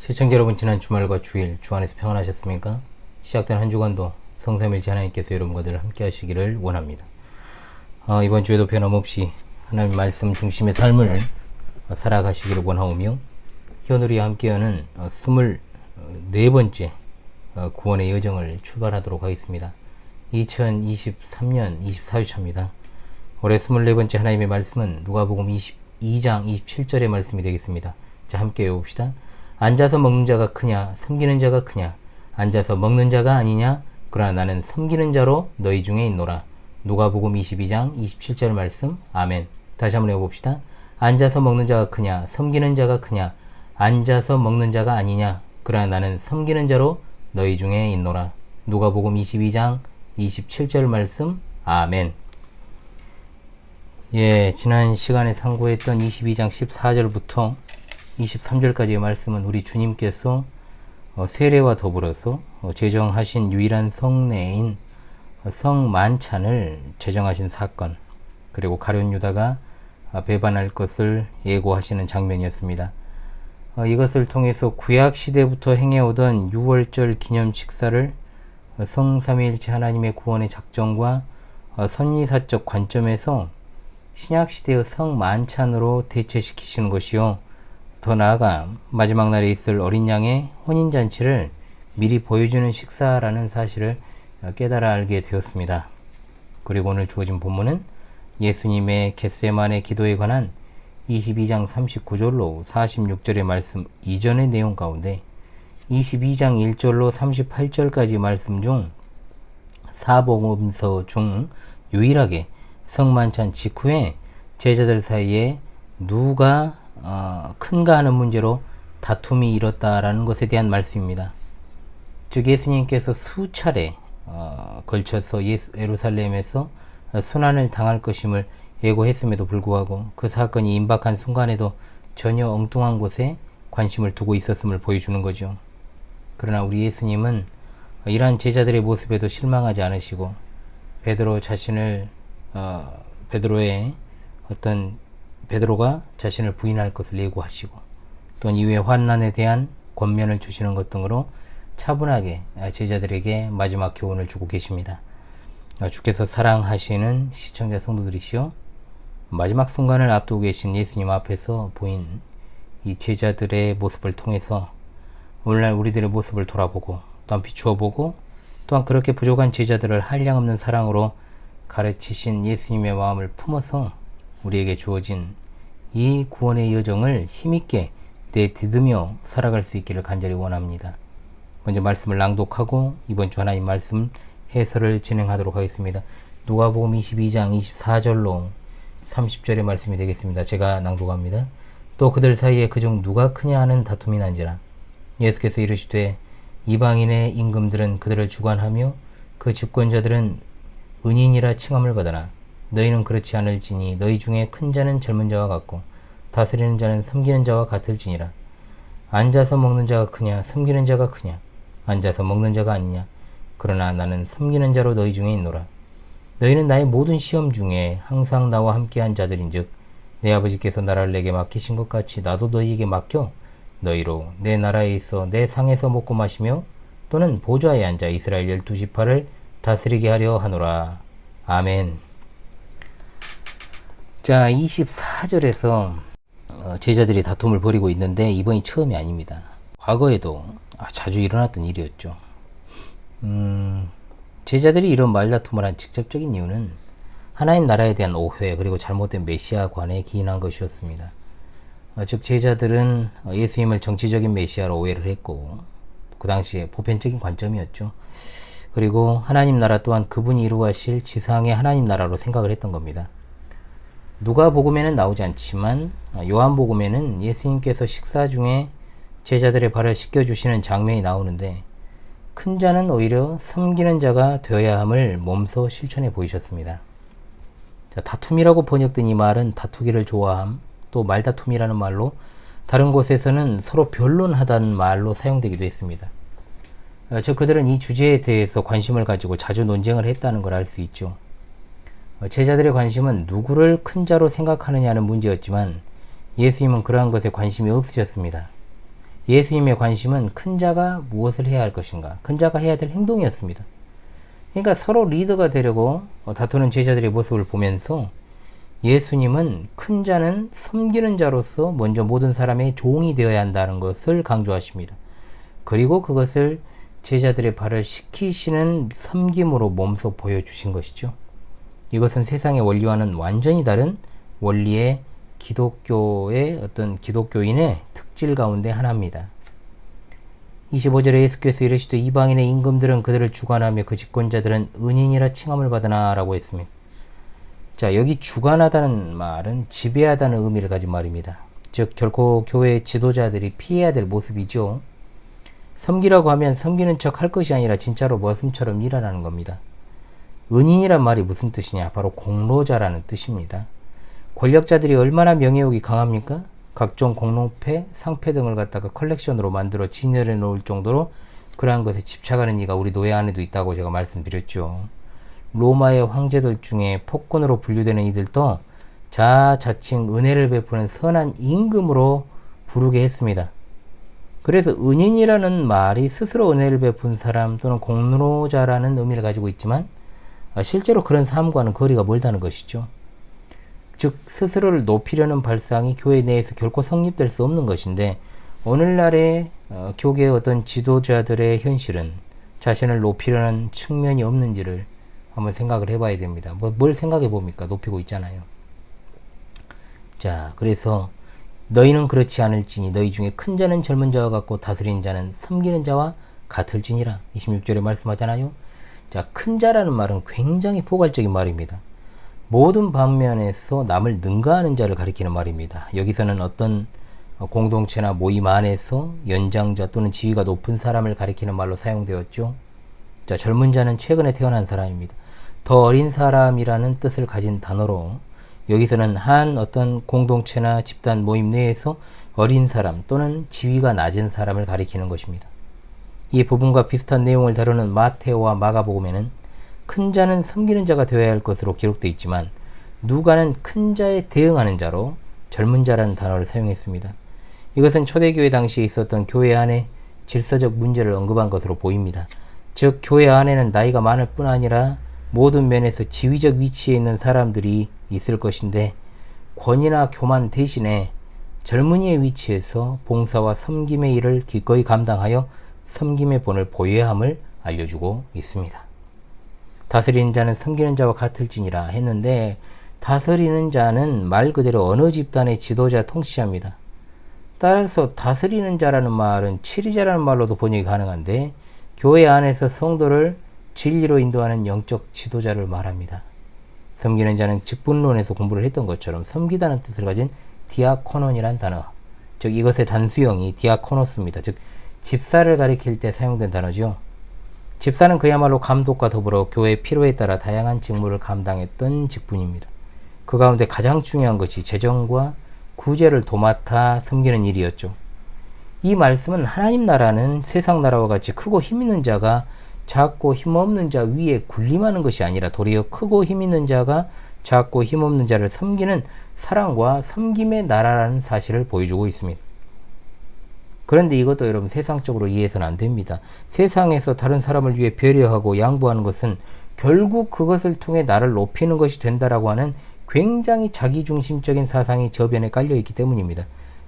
시청자 여러분, 지난 주말과 주일 주 안에서 평안하셨습니까? 시작된 한 주간도 성삼일체 하나님께서 여러분과 늘 함께 하시기를 원합니다. 이번 주에도 변함없이 하나님 말씀 중심의 삶을 살아가시기를 원하오며, 현우리 함께하는 24번째 구원의 여정을 출발하도록 하겠습니다. 2023년 24주차입니다. 올해 24번째 하나님의 말씀은 누가복음 22장 27절의 말씀이 되겠습니다. 자, 함께 외웁시다. 앉아서 먹는 자가 크냐 섬기는 자가 크냐? 앉아서 먹는 자가 아니냐? 그러나 나는 섬기는 자로 너희 중에 있노라. 누가복음 22장 27절 말씀. 아멘. 다시 한번 해봅시다. 앉아서 먹는 자가 크냐 섬기는 자가 크냐? 앉아서 먹는 자가 아니냐? 그러나 나는 섬기는 자로 너희 중에 있노라. 누가복음 22장 27절 말씀. 아멘. 지난 시간에 상고했던 22장 14절부터 23절까지의 말씀은 우리 주님께서 세례와 더불어서 제정하신 유일한 성례인 성만찬을 제정하신 사건, 그리고 가룟 유다가 배반할 것을 예고하시는 장면이었습니다. 이것을 통해서 구약 시대부터 행해오던 6월절 기념 식사를 성삼위일체 하나님의 구원의 작정과 선리사적 관점에서 신약 시대의 성만찬으로 대체시키시는 것이요, 더 나아가 마지막 날에 있을 어린 양의 혼인잔치를 미리 보여주는 식사라는 사실을 깨달아 알게 되었습니다. 그리고 오늘 주어진 본문은 예수님의 겟세마네 기도에 관한 22장 39절로 46절의 말씀 이전의 내용 가운데 22장 1절로 38절까지 말씀 중 사복음서 중 유일하게 성만찬 직후에 제자들 사이에 누가 큰가 하는 문제로 다툼이 일었다라는 것에 대한 말씀입니다. 즉, 예수님께서 수차례 걸쳐서 예루살렘에서 순환을 당할 것임을 예고했음에도 불구하고 그 사건이 임박한 순간에도 전혀 엉뚱한 곳에 관심을 두고 있었음을 보여주는 거죠. 그러나 우리 예수님은 이러한 제자들의 모습에도 실망하지 않으시고 베드로가 자신을 부인할 것을 예고하시고, 또한 이후에 환난에 대한 권면을 주시는 것 등으로 차분하게 제자들에게 마지막 교훈을 주고 계십니다. 주께서 사랑하시는 시청자 성도들이시오, 마지막 순간을 앞두고 계신 예수님 앞에서 보인 이 제자들의 모습을 통해서 오늘날 우리들의 모습을 돌아보고 또한 비추어보고, 또한 그렇게 부족한 제자들을 한량없는 사랑으로 가르치신 예수님의 마음을 품어서 우리에게 주어진 이 구원의 여정을 힘있게 내딛으며 살아갈 수 있기를 간절히 원합니다. 먼저 말씀을 낭독하고 이번 주 하나님 말씀 해설을 진행하도록 하겠습니다. 누가복음 22장 24절로 30절의 말씀이 되겠습니다. 제가 낭독합니다. 또 그들 사이에 그중 누가 크냐 하는 다툼이 난지라. 예수께서 이르시되 이방인의 임금들은 그들을 주관하며 그 집권자들은 은인이라 칭함을 받으나 너희는 그렇지 않을지니 너희 중에 큰 자는 젊은 자와 같고 다스리는 자는 섬기는 자와 같을지니라. 앉아서 먹는 자가 크냐 섬기는 자가 크냐? 앉아서 먹는 자가 아니냐? 그러나 나는 섬기는 자로 너희 중에 있노라. 너희는 나의 모든 시험 중에 항상 나와 함께한 자들인즉 내 아버지께서 나라를 내게 맡기신 것 같이 나도 너희에게 맡겨 너희로 내 나라에 있어 내 상에서 먹고 마시며 또는 보좌에 앉아 이스라엘 12지파를 다스리게 하려 하노라. 아멘. 자, 24절에서 제자들이 다툼을 벌이고 있는데 이번이 처음이 아닙니다. 과거에도 자주 일어났던 일이었죠. 제자들이 이런 말다툼을 한 직접적인 이유는 하나님 나라에 대한 오해, 그리고 잘못된 메시아관에 기인한 것이었습니다. 즉, 제자들은 예수님을 정치적인 메시아로 오해를 했고, 그 당시에 보편적인 관점이었죠. 그리고 하나님 나라 또한 그분이 이루어가실 지상의 하나님 나라로 생각을 했던 겁니다. 누가복음에는 나오지 않지만 요한복음에는 예수님께서 식사 중에 제자들의 발을 씻겨주시는 장면이 나오는데, 큰 자는 오히려 섬기는 자가 되어야 함을 몸소 실천해 보이셨습니다. 자, 다툼이라고 번역된 이 말은 다투기를 좋아함, 또 말다툼이라는 말로 다른 곳에서는 서로 변론하다는 말로 사용되기도 했습니다. 즉, 그들은 이 주제에 대해서 관심을 가지고 자주 논쟁을 했다는 걸 알 수 있죠. 제자들의 관심은 누구를 큰 자로 생각하느냐는 문제였지만 예수님은 그러한 것에 관심이 없으셨습니다. 예수님의 관심은 큰 자가 무엇을 해야 할 것인가, 큰 자가 해야 될 행동이었습니다. 그러니까 서로 리더가 되려고 다투는 제자들의 모습을 보면서 예수님은 큰 자는 섬기는 자로서 먼저 모든 사람의 종이 되어야 한다는 것을 강조하십니다. 그리고 그것을 제자들의 발을 씻기시는 섬김으로 몸소 보여주신 것이죠. 이것은 세상의 원리와는 완전히 다른 원리의 기독교의 어떤 기독교인의 특질 가운데 하나입니다. 25절에 예수께서 이르시되 이방인의 임금들은 그들을 주관하며 그 집권자들은 은인이라 칭함을 받으나 라고 했습니다. 자, 여기 주관하다는 말은 지배하다는 의미를 가진 말입니다. 즉 결코 교회의 지도자들이 피해야 될 모습이죠. 섬기라고 하면 섬기는 척 할 것이 아니라 진짜로 머슴처럼 일하라는 겁니다. 은인이란 말이 무슨 뜻이냐? 바로 공로자라는 뜻입니다. 권력자들이 얼마나 명예욕이 강합니까? 각종 공로패, 상패 등을 갖다가 컬렉션으로 만들어 진열해 놓을 정도로 그러한 것에 집착하는 이가 우리 노예 안에도 있다고 제가 말씀드렸죠. 로마의 황제들 중에 폭군으로 분류되는 이들도 자칭 은혜를 베푸는 선한 임금으로 부르게 했습니다. 그래서 은인이라는 말이 스스로 은혜를 베푼 사람 또는 공로자라는 의미를 가지고 있지만 실제로 그런 삶과는 거리가 멀다는 것이죠. 즉 스스로를 높이려는 발상이 교회 내에서 결코 성립될 수 없는 것인데 오늘날의 교계의 어떤 지도자들의 현실은 자신을 높이려는 측면이 없는지를 한번 생각을 해봐야 됩니다. 뭘 생각해 봅니까? 높이고 있잖아요. 자, 그래서 너희는 그렇지 않을지니 너희 중에 큰 자는 젊은 자와 같고 다스리는 자는 섬기는 자와 같을지니라. 26절에 말씀하잖아요. 자, 큰 자라는 말은 굉장히 포괄적인 말입니다. 모든 방면에서 남을 능가하는 자를 가리키는 말입니다. 여기서는 어떤 공동체나 모임 안에서 연장자 또는 지위가 높은 사람을 가리키는 말로 사용되었죠. 자, 젊은 자는 최근에 태어난 사람입니다. 더 어린 사람이라는 뜻을 가진 단어로 여기서는 한 어떤 공동체나 집단 모임 내에서 어린 사람 또는 지위가 낮은 사람을 가리키는 것입니다. 이 부분과 비슷한 내용을 다루는 마테오와 마가복음에는 큰 자는 섬기는 자가 되어야 할 것으로 기록되어 있지만 누가는 큰 자에 대응하는 자로 젊은 자라는 단어를 사용했습니다. 이것은 초대교회 당시에 있었던 교회 안에 질서적 문제를 언급한 것으로 보입니다. 즉 교회 안에는 나이가 많을 뿐 아니라 모든 면에서 지위적 위치에 있는 사람들이 있을 것인데 권위나 교만 대신에 젊은이의 위치에서 봉사와 섬김의 일을 기꺼이 감당하여 섬김의 본을 보여야 함을 알려주고 있습니다. 다스리는 자는 섬기는 자와 같을지니라 했는데 다스리는 자는 말 그대로 어느 집단의 지도자 통치자입니다. 따라서 다스리는 자라는 말은 치리자라는 말로도 번역이 가능한데 교회 안에서 성도를 진리로 인도하는 영적 지도자를 말합니다. 섬기는 자는 직분론에서 공부를 했던 것처럼 섬기다는 뜻을 가진 디아코논이란 단어, 즉 이것의 단수형이 디아코노스입니다. 즉 집사를 가리킬 때 사용된 단어죠. 집사는 그야말로 감독과 더불어 교회의 필요에 따라 다양한 직무를 감당했던 직분입니다. 그 가운데 가장 중요한 것이 재정과 구제를 도맡아 섬기는 일이었죠. 이 말씀은 하나님 나라는 세상 나라와 같이 크고 힘 있는 자가 작고 힘없는 자 위에 군림하는 것이 아니라 도리어 크고 힘 있는 자가 작고 힘없는 자를 섬기는 사랑과 섬김의 나라라는 사실을 보여주고 있습니다. 그런데 이것도 여러분 세상적으로 이해해서는 안 됩니다. 세상에서 다른 사람을 위해 배려하고 양보하는 것은 결국 그것을 통해 나를 높이는 것이 된다라고 하는 굉장히 자기중심적인 사상이 저변에 깔려 있기 때문입니다.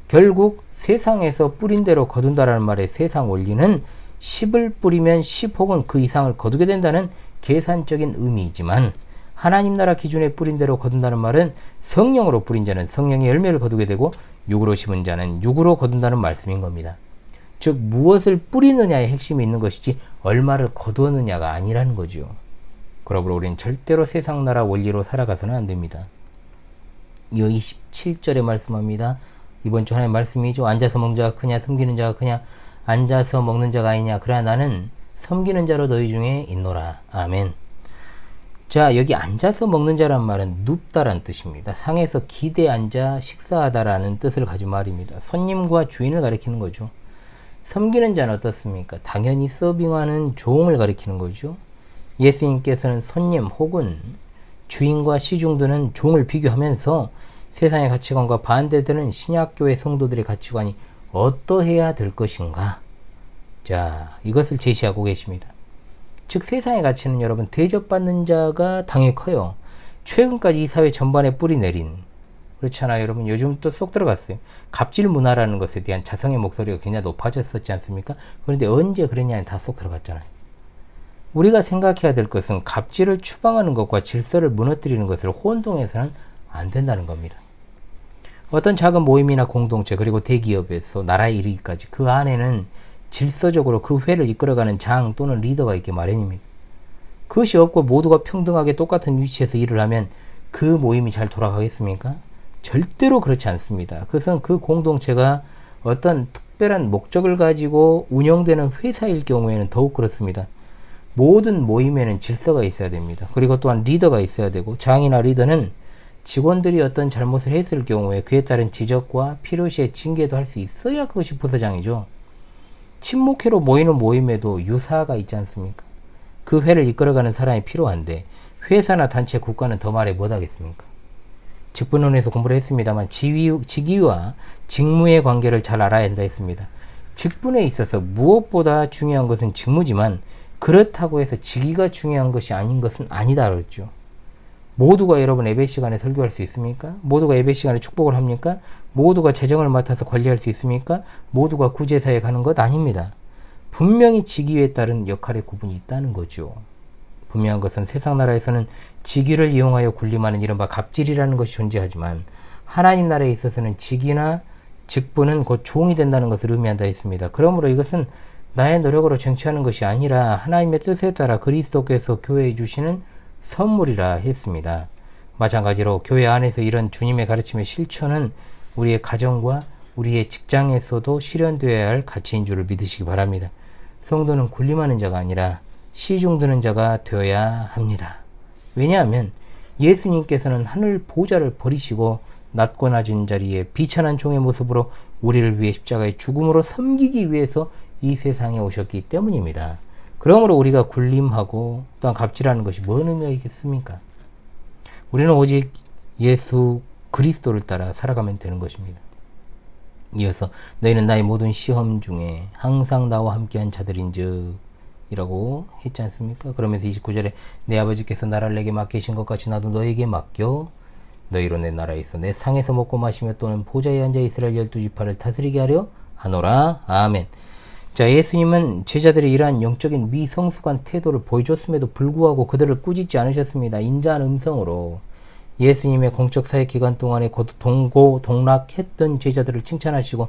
결국 세상에서 뿌린 대로 거둔다라는 말의 세상 원리는 10을 뿌리면 10 혹은 그 이상을 거두게 된다는 계산적인 의미이지만 하나님 나라 기준에 뿌린 대로 거둔다는 말은 성령으로 뿌린 자는 성령의 열매를 거두게 되고 육으로 심은 자는 육으로 거둔다는 말씀인 겁니다. 즉 무엇을 뿌리느냐의 핵심이 있는 것이지 얼마를 거두었느냐가 아니라는 거죠. 그러므로 우리는 절대로 세상 나라 원리로 살아가서는 안 됩니다. 이 27절에 말씀합니다. 이번 주 하나의 말씀이죠. 앉아서 먹는 자가 크냐 섬기는 자가 크냐 앉아서 먹는 자가 아니냐 그러나 나는 섬기는 자로 너희 중에 있노라. 아멘. 자, 여기 앉아서 먹는 자란 말은 눕다란 뜻입니다. 상에서 기대 앉아 식사하다라는 뜻을 가진 말입니다. 손님과 주인을 가리키는 거죠. 섬기는 자는 어떻습니까? 당연히 서빙하는 종을 가리키는 거죠. 예수님께서는 손님 혹은 주인과 시중드는 종을 비교하면서 세상의 가치관과 반대되는 신약교회 성도들의 가치관이 어떠해야 될 것인가? 자, 이것을 제시하고 계십니다. 즉 세상의 가치는 여러분 대접받는 자가 당연히 커요. 최근까지 이 사회 전반에 뿌리 내린, 그렇잖아요 여러분. 요즘 또 쏙 들어갔어요. 갑질 문화라는 것에 대한 자성의 목소리가 굉장히 높아졌었지 않습니까? 그런데 언제 그랬냐니 다 쏙 들어갔잖아요. 우리가 생각해야 될 것은 갑질을 추방하는 것과 질서를 무너뜨리는 것을 혼동해서는 안 된다는 겁니다. 어떤 작은 모임이나 공동체 그리고 대기업에서 나라에 이르기까지 그 안에는 질서적으로 그 회를 이끌어가는 장 또는 리더가 있기 마련입니다. 그것이 없고 모두가 평등하게 똑같은 위치에서 일을 하면 그 모임이 잘 돌아가겠습니까? 절대로 그렇지 않습니다. 그것은 그 공동체가 어떤 특별한 목적을 가지고 운영되는 회사일 경우에는 더욱 그렇습니다. 모든 모임에는 질서가 있어야 됩니다. 그리고 또한 리더가 있어야 되고, 장이나 리더는 직원들이 어떤 잘못을 했을 경우에 그에 따른 지적과 필요시에 징계도 할 수 있어야 그것이 부서장이죠. 친목회로 모이는 모임에도 유사가 있지 않습니까? 그 회를 이끌어가는 사람이 필요한데 회사나 단체 국가는 더 말해 못하겠습니까? 직분론에서 공부를 했습니다만 직위와 직무의 관계를 잘 알아야 한다 했습니다. 직분에 있어서 무엇보다 중요한 것은 직무지만 그렇다고 해서 직위가 중요한 것이 아닌 것은 아니다 그랬죠. 모두가 여러분 예배 시간에 설교할 수 있습니까? 모두가 예배 시간에 축복을 합니까? 모두가 재정을 맡아서 관리할 수 있습니까? 모두가 구제사에 가는 것 아닙니다. 분명히 직위에 따른 역할의 구분이 있다는 거죠. 분명한 것은 세상 나라에서는 직위를 이용하여 군림하는 이른바 갑질이라는 것이 존재하지만 하나님 나라에 있어서는 직위나 직분은 곧 종이 된다는 것을 의미한다 했습니다. 그러므로 이것은 나의 노력으로 쟁취하는 것이 아니라 하나님의 뜻에 따라 그리스도께서 교회에 주시는 선물이라 했습니다. 마찬가지로 교회 안에서 이런 주님의 가르침의 실천은 우리의 가정과 우리의 직장에서도 실현되어야 할 가치인 줄을 믿으시기 바랍니다. 성도는 군림하는 자가 아니라 시중드는 자가 되어야 합니다. 왜냐하면 예수님께서는 하늘 보좌를 버리시고 낮고 낮은 자리에 비천한 종의 모습으로 우리를 위해 십자가의 죽음으로 섬기기 위해서 이 세상에 오셨기 때문입니다. 그러므로 우리가 군림하고 또한 갑질하는 것이 뭔 의미가 있겠습니까? 우리는 오직 예수 그리스도를 따라 살아가면 되는 것입니다. 이어서 너희는 나의 모든 시험 중에 항상 나와 함께한 자들인즉 이라고 했지 않습니까? 그러면서 29절에 내 아버지께서 나라를 내게 맡기신 것 같이 나도 너에게 맡겨 너희로 내 나라에 있어 내 상에서 먹고 마시며 또는 보좌에 앉아 이스라엘 12지파를 다스리게 하려 하노라. 아멘. 자, 예수님은 제자들이 이러한 영적인 미성숙한 태도를 보여줬음에도 불구하고 그들을 꾸짖지 않으셨습니다. 인자한 음성으로 예수님의 공적 사역 기간 동안에 동고동락했던 제자들을 칭찬하시고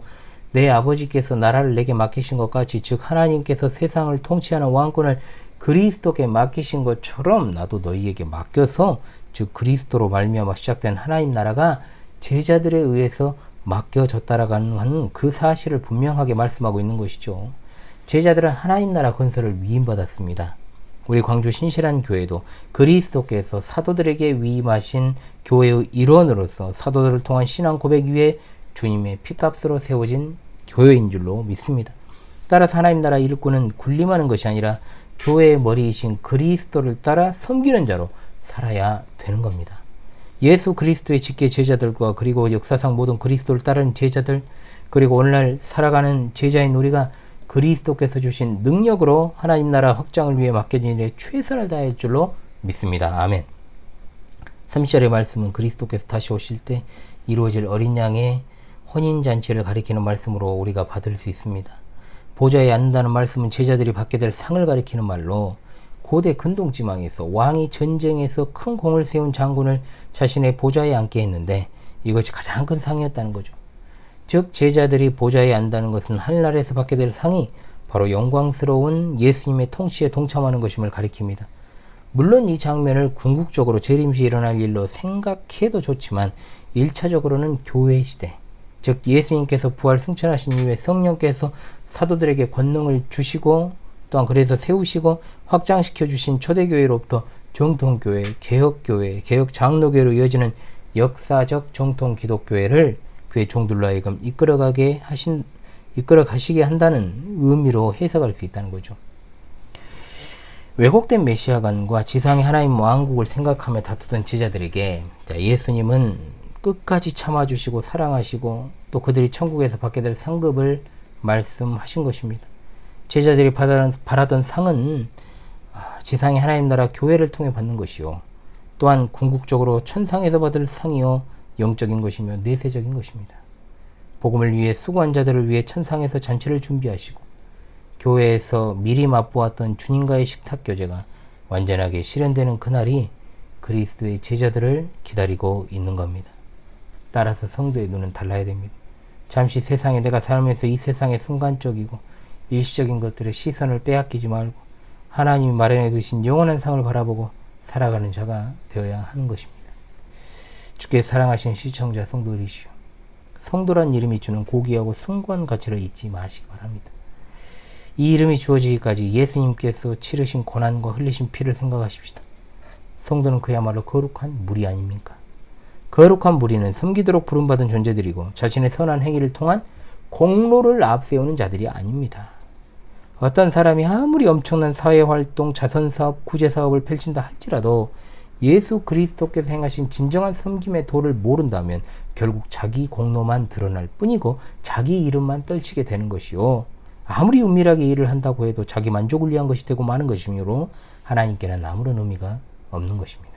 내 아버지께서 나라를 내게 맡기신 것 같이 즉 하나님께서 세상을 통치하는 왕권을 그리스도께 맡기신 것처럼 나도 너희에게 맡겨서 즉 그리스도로 말미암아 시작된 하나님 나라가 제자들에 의해서 맡겨졌다라는 그 사실을 분명하게 말씀하고 있는 것이죠. 제자들은 하나님 나라 건설을 위임받았습니다. 우리 광주 신실한 교회도 그리스도께서 사도들에게 위임하신 교회의 일원으로서 사도들을 통한 신앙 고백 위에 주님의 피값으로 세워진 교회인 줄로 믿습니다. 따라서 하나님 나라 일꾼은 군림하는 것이 아니라 교회의 머리이신 그리스도를 따라 섬기는 자로 살아야 되는 겁니다. 예수 그리스도의 직계 제자들과 그리고 역사상 모든 그리스도를 따르는 제자들 그리고 오늘날 살아가는 제자인 우리가 그리스도께서 주신 능력으로 하나님 나라 확장을 위해 맡겨진 일에 최선을 다할 줄로 믿습니다. 아멘. 30절의 말씀은 그리스도께서 다시 오실 때 이루어질 어린 양의 혼인잔치를 가리키는 말씀으로 우리가 받을 수 있습니다. 보좌에 앉는다는 말씀은 제자들이 받게 될 상을 가리키는 말로 고대 근동지방에서 왕이 전쟁에서 큰 공을 세운 장군을 자신의 보좌에 앉게 했는데 이것이 가장 큰 상이었다는 거죠. 즉 제자들이 보좌에 앉는다는 것은 하늘나라에서 받게 될 상이 바로 영광스러운 예수님의 통치에 동참하는 것임을 가리킵니다. 물론 이 장면을 궁극적으로 재림시 일어날 일로 생각해도 좋지만 1차적으로는 교회 시대 즉 예수님께서 부활 승천하신 이후에 성령께서 사도들에게 권능을 주시고 또한 그래서 세우시고 확장시켜 주신 초대교회로부터 정통교회, 개혁교회, 개혁장로교회로 이어지는 역사적 정통 기독교회를 그의 종들로 하여금 이끌어 가시게 한다는 의미로 해석할 수 있다는 거죠. 왜곡된 메시아관과 지상의 하나님 왕국을 생각하며 다투던 제자들에게 예수님은 끝까지 참아주시고 사랑하시고 또 그들이 천국에서 받게 될 상급을 말씀하신 것입니다. 제자들이 바라던 상은 지상의 하나님 나라 교회를 통해 받는 것이요, 또한 궁극적으로 천상에서 받을 상이요 영적인 것이며 내세적인 것입니다. 복음을 위해 수고한 자들을 위해 천상에서 잔치를 준비하시고 교회에서 미리 맛보았던 주님과의 식탁 교제가 완전하게 실현되는 그날이 그리스도의 제자들을 기다리고 있는 겁니다. 따라서 성도의 눈은 달라야 됩니다. 잠시 세상에 내가 살면서 이 세상의 순간적이고 일시적인 것들의 시선을 빼앗기지 말고 하나님이 마련해 두신 영원한 상을 바라보고 살아가는 자가 되어야 하는 것입니다. 주께 사랑하신 시청자 성도들이시오, 성도란 이름이 주는 고귀하고 숭고한 가치를 잊지 마시기 바랍니다. 이 이름이 주어지기까지 예수님께서 치르신 고난과 흘리신 피를 생각하십시다. 성도는 그야말로 거룩한 무리 아닙니까? 거룩한 무리는 섬기도록 부름받은 존재들이고 자신의 선한 행위를 통한 공로를 앞세우는 자들이 아닙니다. 어떤 사람이 아무리 엄청난 사회활동, 자선사업, 구제사업을 펼친다 할지라도 예수 그리스도께서 행하신 진정한 섬김의 도를 모른다면 결국 자기 공로만 드러날 뿐이고 자기 이름만 떨치게 되는 것이요, 아무리 은밀하게 일을 한다고 해도 자기 만족을 위한 것이 되고 마는 것이므로 하나님께는 아무런 의미가 없는 것입니다.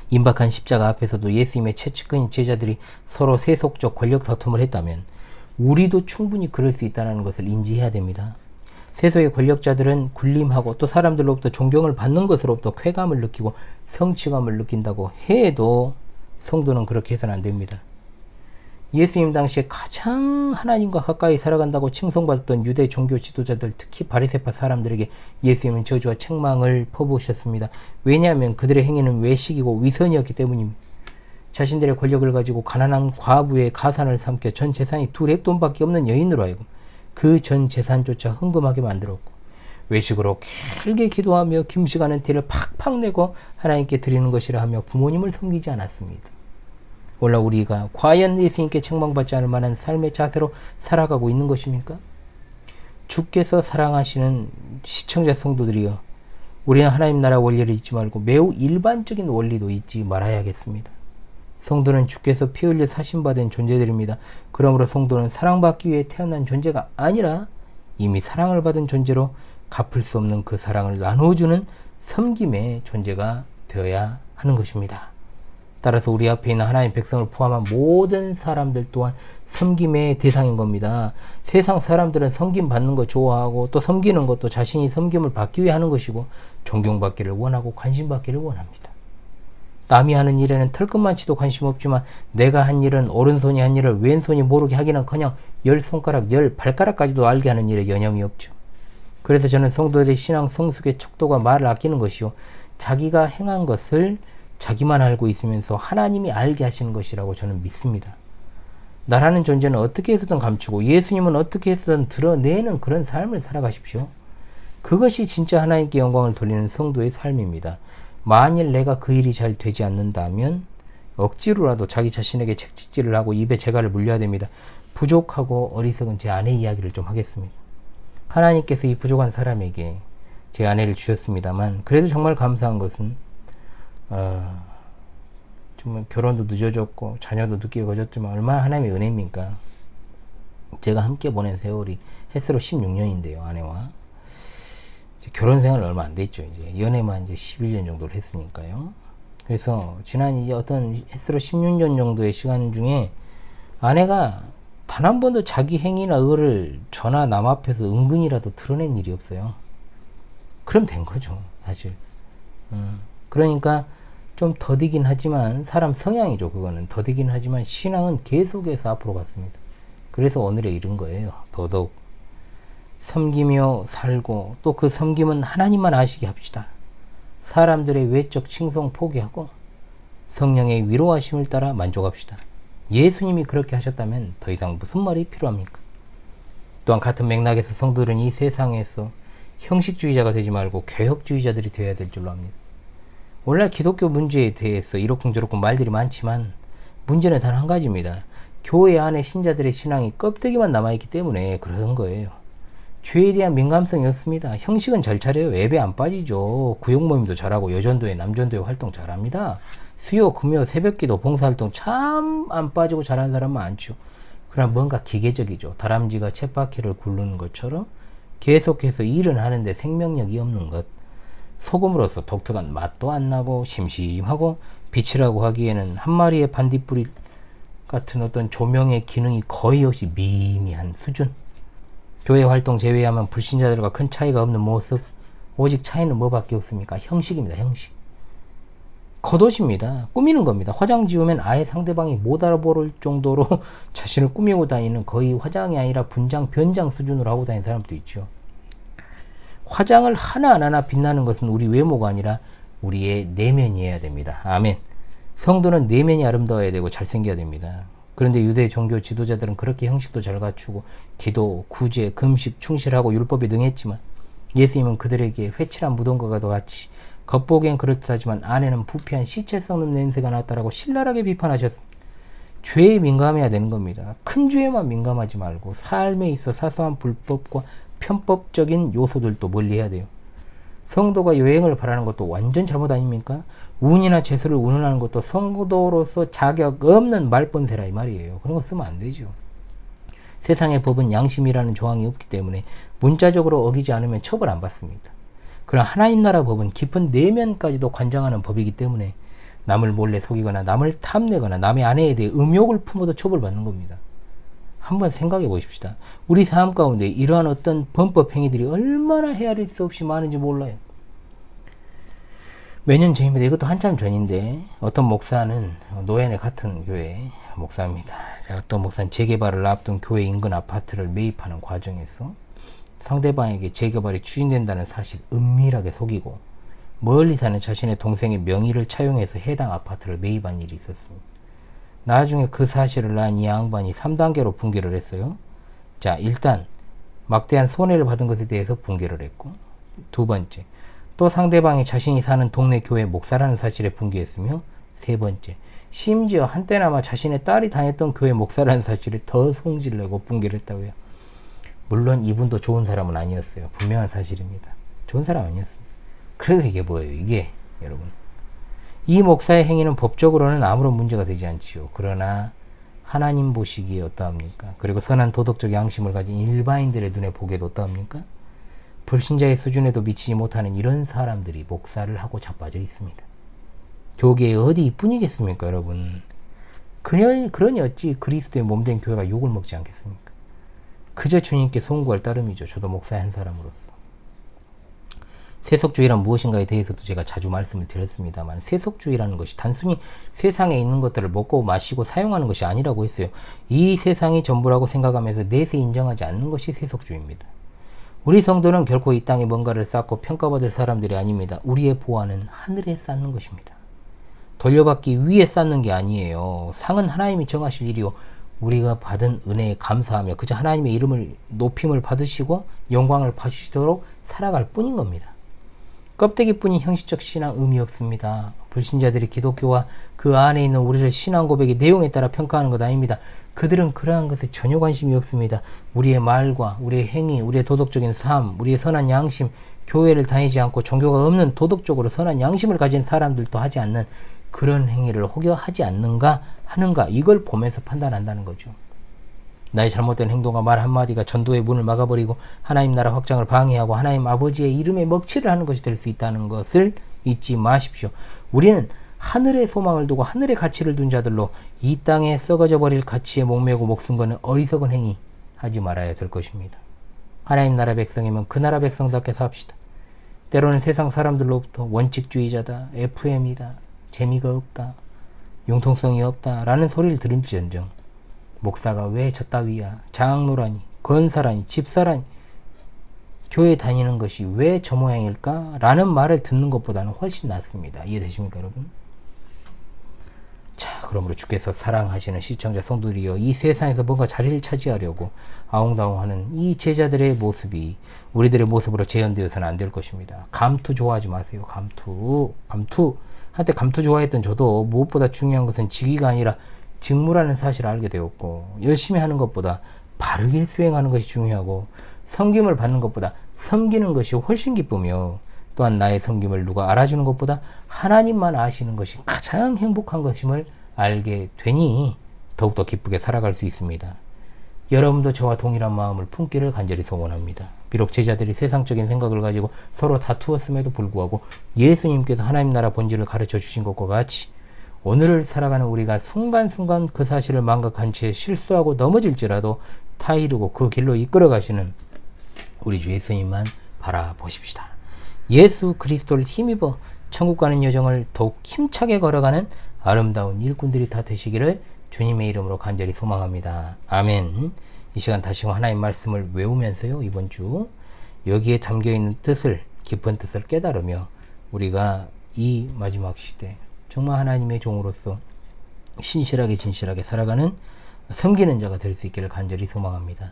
임박한 십자가 앞에서도 예수님의 최측근인 제자들이 서로 세속적 권력 다툼을 했다면 우리도 충분히 그럴 수 있다는 것을 인지해야 됩니다. 세속의 권력자들은 군림하고 또 사람들로부터 존경을 받는 것으로부터 쾌감을 느끼고 성취감을 느낀다고 해도 성도는 그렇게 해서는 안 됩니다. 예수님 당시에 가장 하나님과 가까이 살아간다고 칭송받았던 유대 종교 지도자들, 특히 바리새파 사람들에게 예수님은 저주와 책망을 퍼부으셨습니다. 왜냐하면 그들의 행위는 외식이고 위선이었기 때문입니다. 자신들의 권력을 가지고 가난한 과부의 가산을 삼켜 전 재산이 두 렙돈밖에 없는 여인으로 하여금 그 전 재산조차 흥금하게 만들었고, 외식으로 길게 기도하며 금식하는 티를 팍팍 내고 하나님께 드리는 것이라 하며 부모님을 섬기지 않았습니다. 오늘 우리가 과연 예수님께 책망받지 않을 만한 삶의 자세로 살아가고 있는 것입니까? 주께서 사랑하시는 시청자 성도들이여, 우리는 하나님 나라 원리를 잊지 말고 매우 일반적인 원리도 잊지 말아야겠습니다. 성도는 주께서 피 흘려 사심받은 존재들입니다. 그러므로 성도는 사랑받기 위해 태어난 존재가 아니라 이미 사랑을 받은 존재로 갚을 수 없는 그 사랑을 나누어주는 섬김의 존재가 되어야 하는 것입니다. 따라서 우리 앞에 있는 하나님의 백성을 포함한 모든 사람들 또한 섬김의 대상인 겁니다. 세상 사람들은 섬김 받는 거 좋아하고 또 섬기는 것도 자신이 섬김을 받기 위해 하는 것이고 존경받기를 원하고 관심받기를 원합니다. 남이 하는 일에는 털끝만치도 관심 없지만 내가 한 일은 오른손이 한 일을 왼손이 모르게 하기는커녕 10손가락 10발가락까지도 알게 하는 일에 여념이 없죠. 그래서 저는 성도들의 신앙 성숙의 척도가 말을 아끼는 것이요, 자기가 행한 것을 자기만 알고 있으면서 하나님이 알게 하시는 것이라고 저는 믿습니다. 나라는 존재는 어떻게 해서든 감추고 예수님은 어떻게 해서든 드러내는 그런 삶을 살아가십시오. 그것이 진짜 하나님께 영광을 돌리는 성도의 삶입니다. 만일 내가 그 일이 잘 되지 않는다면 억지로라도 자기 자신에게 책찍질을 하고 입에 재갈을 물려야 됩니다. 부족하고 어리석은 제 아내 이야기를 좀 하겠습니다. 하나님께서 이 부족한 사람에게 제 아내를 주셨습니다만, 그래도 정말 감사한 것은 정말 결혼도 늦어졌고 자녀도 늦게 거졌지만 얼마나 하나님의 은혜입니까? 제가 함께 보낸 세월이 햇수로 16년인데요, 아내와. 결혼 생활 얼마 안 됐죠. 이제 연애만 이제 11년 정도를 했으니까요. 그래서 지난 이제 어떤 햇수로 16년 정도의 시간 중에 아내가 단 한 번도 자기 행위나 의를 저나 남 앞에서 은근이라도 드러낸 일이 없어요. 그럼 된 거죠, 사실. 그러니까 좀 더디긴 하지만, 사람 성향이죠, 그거는. 더디긴 하지만 신앙은 계속해서 앞으로 갔습니다. 그래서 오늘에 이른 거예요. 더더욱 섬기며 살고, 또 그 섬김은 하나님만 아시게 합시다. 사람들의 외적 칭송 포기하고 성령의 위로하심을 따라 만족합시다. 예수님이 그렇게 하셨다면 더 이상 무슨 말이 필요합니까? 또한 같은 맥락에서 성도들은 이 세상에서 형식주의자가 되지 말고 개혁주의자들이 되어야 될 줄로 압니다. 오늘날 기독교 문제에 대해서 이러쿵저러쿵 말들이 많지만 문제는 단 한 가지입니다. 교회 안에 신자들의 신앙이 껍데기만 남아있기 때문에 그런 거예요. 죄에 대한 민감성이 없습니다. 형식은 잘 차려요. 예배 안 빠지죠. 구역 모임도 잘하고 여전도회, 남전도회 활동 잘합니다. 수요, 금요, 새벽기도, 봉사활동 참 안 빠지고 잘하는 사람은 많죠. 그러나 뭔가 기계적이죠. 다람쥐가 쳇바퀴를 굴르는 것처럼 계속해서 일은 하는데 생명력이 없는 것. 소금으로서 독특한 맛도 안 나고 심심하고 빛이라고 하기에는 한 마리의 반딧불이 같은 어떤 조명의 기능이 거의 없이 미미한 수준. 교회 활동 제외하면 불신자들과 큰 차이가 없는 모습. 오직 차이는 뭐밖에 없습니까? 형식입니다. 형식. 겉옷입니다. 꾸미는 겁니다. 화장 지우면 아예 상대방이 못 알아볼 정도로 자신을 꾸미고 다니는, 거의 화장이 아니라 분장, 변장 수준으로 하고 다니는 사람도 있죠. 화장을 하나하나 빛나는 것은 우리 외모가 아니라 우리의 내면이어야 됩니다. 아멘. 성도는 내면이 아름다워야 되고 잘생겨야 됩니다. 그런데 유대 종교 지도자들은 그렇게 형식도 잘 갖추고 기도, 구제, 금식, 충실하고 율법에 능했지만 예수님은 그들에게 회칠한 무덤과도 같이 겉보기엔 그렇듯하지만 안에는 부패한 시체 썩는 냄새가 났다라고 신랄하게 비판하셨습니다. 죄에 민감해야 되는 겁니다. 큰 죄에만 민감하지 말고 삶에 있어 사소한 불법과 편법적인 요소들도 멀리해야 돼요. 성도가 여행을 바라는 것도 완전 잘못 아닙니까? 운이나 재수를 운운하는 것도 성도로서 자격 없는 말본세라 이 말이에요. 그런 거 쓰면 안 되죠. 세상의 법은 양심이라는 조항이 없기 때문에 문자적으로 어기지 않으면 처벌 안 받습니다. 그러나 하나님 나라 법은 깊은 내면까지도 관장하는 법이기 때문에 남을 몰래 속이거나 남을 탐내거나 남의 아내에 대해 음욕을 품어도 처벌받는 겁니다. 한번 생각해 보십시다. 우리 삶 가운데 이러한 어떤 범법 행위들이 얼마나 헤아릴 수 없이 많은지 몰라요. 몇 년 전입니다. 이것도 한참 전인데 어떤 목사는 노예네 같은 교회 목사입니다. 어떤 목사는 재개발을 앞둔 교회 인근 아파트를 매입하는 과정에서 상대방에게 재개발이 추진된다는 사실 은밀하게 속이고 멀리 사는 자신의 동생의 명의를 차용해서 해당 아파트를 매입한 일이 있었습니다. 나중에 그 사실을 난 이 양반이 3단계로 분개를 했어요. 자, 일단 막대한 손해를 받은 것에 대해서 분개를 했고, 두 번째, 또 상대방이 자신이 사는 동네 교회 목사라는 사실에 분개했으며, 세 번째, 심지어 한때나마 자신의 딸이 다녔던 교회 목사라는 사실에 더 성질을 내고 분개를 했다고요. 물론 이분도 좋은 사람은 아니었어요. 분명한 사실입니다. 좋은 사람 아니었습니다. 그래도 이게 뭐예요? 이게 여러분, 이 목사의 행위는 법적으로는 아무런 문제가 되지 않지요. 그러나 하나님 보시기에 어떠합니까? 그리고 선한 도덕적 양심을 가진 일반인들의 눈에 보기에도 어떠합니까? 불신자의 수준에도 미치지 못하는 이런 사람들이 목사를 하고 자빠져 있습니다. 교계에 어디 이뿐이겠습니까, 여러분? 그러니 어찌 그리스도의 몸된 교회가 욕을 먹지 않겠습니까? 그저 주님께 송구할 따름이죠. 저도 목사의 한 사람으로서. 세속주의란 무엇인가에 대해서도 제가 자주 말씀을 드렸습니다만, 세속주의라는 것이 단순히 세상에 있는 것들을 먹고 마시고 사용하는 것이 아니라고 했어요. 이 세상이 전부라고 생각하면서 내세 인정하지 않는 것이 세속주의입니다. 우리 성도는 결코 이 땅에 뭔가를 쌓고 평가받을 사람들이 아닙니다. 우리의 보안은 하늘에 쌓는 것입니다. 돌려받기 위해 쌓는 게 아니에요. 상은 하나님이 정하실 일이요, 우리가 받은 은혜에 감사하며 그저 하나님의 이름을 높임을 받으시고 영광을 받으시도록 살아갈 뿐인 겁니다. 껍데기뿐인 형식적 신앙 의미 없습니다. 불신자들이 기독교와 그 안에 있는 우리를 신앙 고백의 내용에 따라 평가하는 것 아닙니다. 그들은 그러한 것에 전혀 관심이 없습니다. 우리의 말과 우리의 행위, 우리의 도덕적인 삶, 우리의 선한 양심, 교회를 다니지 않고 종교가 없는 도덕적으로 선한 양심을 가진 사람들도 하지 않는 그런 행위를 혹여 하지 않는가 하는가, 이걸 보면서 판단한다는 거죠. 나의 잘못된 행동과 말 한마디가 전도의 문을 막아버리고 하나님 나라 확장을 방해하고 하나님 아버지의 이름에 먹칠을 하는 것이 될 수 있다는 것을 잊지 마십시오. 우리는 하늘의 소망을 두고 하늘의 가치를 둔 자들로 이 땅에 썩어져 버릴 가치에 목매고 목숨 거는 어리석은 행위 하지 말아야 될 것입니다. 하나님 나라 백성이면 그 나라 백성답게 삽시다. 때로는 세상 사람들로부터 원칙주의자다, FM이다, 재미가 없다, 융통성이 없다 라는 소리를 들을지언정 목사가 왜 저 따위야, 장로라니, 권사라니, 집사라니, 교회 다니는 것이 왜 저 모양일까? 라는 말을 듣는 것보다는 훨씬 낫습니다. 이해되십니까, 여러분? 자, 그러므로 주께서 사랑하시는 시청자 성도들이여, 이 세상에서 뭔가 자리를 차지하려고 아웅다웅하는 이 제자들의 모습이 우리들의 모습으로 재현되어서는 안 될 것입니다. 감투 좋아하지 마세요. 감투. 한때 감투 좋아했던 저도 무엇보다 중요한 것은 직위가 아니라 직무라는 사실을 알게 되었고, 열심히 하는 것보다 바르게 수행하는 것이 중요하고, 섬김을 받는 것보다 섬기는 것이 훨씬 기쁘며, 또한 나의 섬김을 누가 알아주는 것보다 하나님만 아시는 것이 가장 행복한 것임을 알게 되니 더욱더 기쁘게 살아갈 수 있습니다. 여러분도 저와 동일한 마음을 품기를 간절히 소원합니다. 비록 제자들이 세상적인 생각을 가지고 서로 다투었음에도 불구하고 예수님께서 하나님 나라 본질을 가르쳐 주신 것과 같이 오늘을 살아가는 우리가 순간순간 그 사실을 망각한 채 실수하고 넘어질지라도 타이르고 그 길로 이끌어 가시는 우리 주 예수님만 바라보십시다. 예수 그리스도를 힘입어 천국 가는 여정을 더욱 힘차게 걸어가는 아름다운 일꾼들이 다 되시기를 주님의 이름으로 간절히 소망합니다. 아멘. 이 시간 다시 하나님 말씀을 외우면서요, 이번 주 여기에 담겨있는 뜻을, 깊은 뜻을 깨달으며 우리가 이 마지막 시대 정말 하나님의 종으로서 신실하게 진실하게 살아가는 섬기는 자가 될 수 있기를 간절히 소망합니다.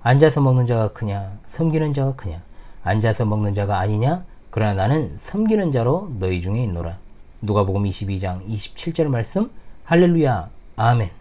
앉아서 먹는 자가 크냐 섬기는 자가 크냐, 앉아서 먹는 자가 아니냐, 그러나 나는 섬기는 자로 너희 중에 있노라. 누가복음 22장 27절 말씀. 할렐루야. 아멘.